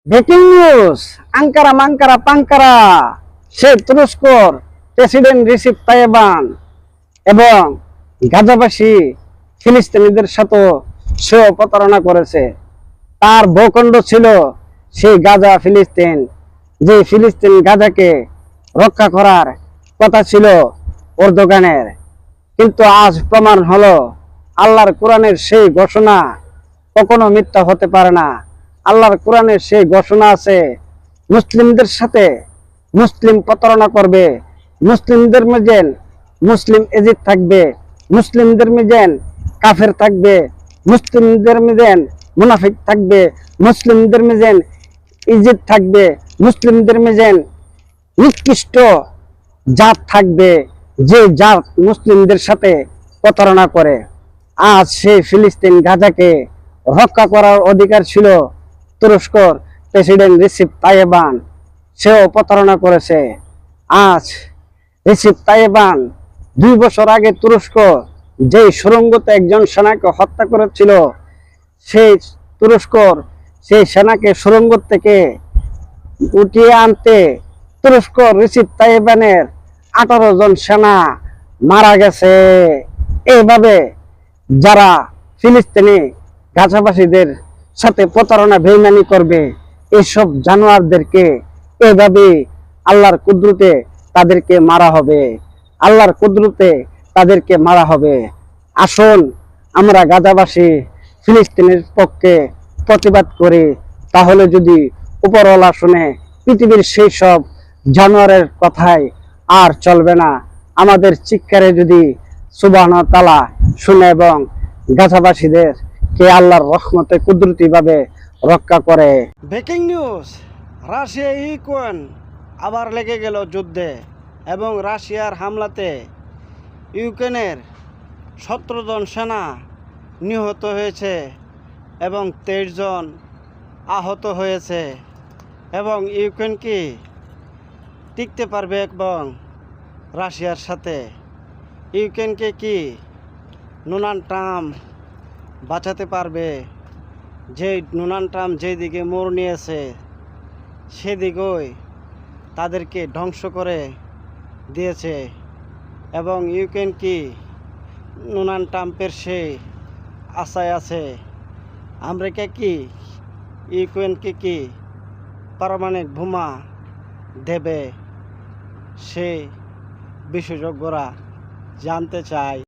Breaking news, Ankara মাঙ্কারা পাঙ্কারা, সে তুরস্কর president receipt তাইয়েবান এবং গাজাবাসী ফিলিস্তিনিদের সাথে সেও প্রতারণা করেছে। তার ভূখণ্ড ছিল সেই গাজা ফিলিস্তিন, যে ফিলিস্তিন গাজাকে রক্ষা করার কথা ছিল এরদোগানের। কিন্তু আজ প্রমাণ হলো আল্লাহর কোরআনের সেই ঘোষণা কখনো মিথ্যা হতে পারে না। আল্লাহর কোরআনের সেই ঘোষণা আছে, মুসলিমদের সাথে মুসলিম প্রতারণা করবে, মুসলিমদের মেজেন মুসলিম এজিদ থাকবে, মুসলিমদের মেজেন কাফের থাকবে, মুসলিমদের মেজেন মুনাফিক থাকবে, মুসলিমদের মেজেন ইজিদ থাকবে, মুসলিমদের মেজেন নিকৃষ্ট জাত থাকবে, যে জাত মুসলিমদের সাথে প্রতারণা করে। আজ সেই ফিলিস্তিন গাজাকে রক্ষা করার অধিকার ছিল তুরস্কর প্রেসিডেন্ট রিসিপ তাইয়েবান, সেও প্রতারণা করেছে। আজ রিসিপ তাইয়েবান 2 বছর আগে তুরস্ক যেই সুড়ঙ্গতে একজন সেনাকে হত্যা করেছিল, সেই তুরস্কর সেই সেনাকে সুড়ঙ্গ থেকে উঠিয়ে আনতে তুরস্ক রিসিপ তাইয়েবানের 18 জন সেনা মারা গেছে। এইভাবে যারা ফিলিস্তিনি গাজাবাসীদের সাথে প্রতারণা বেইমানি করবে, এইসব জানোয়ারদেরকে এইভাবে আল্লাহর কুদরতে তাদেরকে মারা হবে, আল্লাহর কুদরতে তাদেরকে মারা হবে। আসুন আমরা গাজাবাসী ফিলিস্তিনের পক্ষে প্রতিবাদ করি, তাহলে যদি উপরওয়ালা শুনে পৃথিবীর সেই সব জানোয়ারের কথাই আর চলবে না। আমাদের চিৎকারে যদি সুবহানাহু ওয়া তাআলা শুনে এবং গাজাবাসীদের কে আল্লাহর রহমতে কুদরতি ভাবে রক্ষা করে। ব্রেকিং নিউজ, রাশিয়া ইউক্রেন আবার লেগে গেল যুদ্ধে এবং রাশিয়ার হামলাতে ইউক্রেনের 17 জন সেনা নিহত হয়েছে এবং 23 জন আহত হয়েছে। এবং ইউক্রেন কি টিকতে পারবে এবং রাশিয়ার সাথে? ইউক্রেনকে কি ডোনাল্ড ট্রাম্প বাঁচাতে পারবে? যে ডোনাল্ড ট্রাম্প যেদিকে মোড় নিয়েছে সেদিকেই তাদেরকে ধ্বংস করে দিয়েছে। এবং ইউক্রেন কি ডোনাল্ড ট্রাম্পের সেই আশায় আছে? আমেরিকা কি ইউক্রেনকে কি পারমাণবিক বোমা দেবে? সেই বিশেষজ্ঞরা জানতে চায়।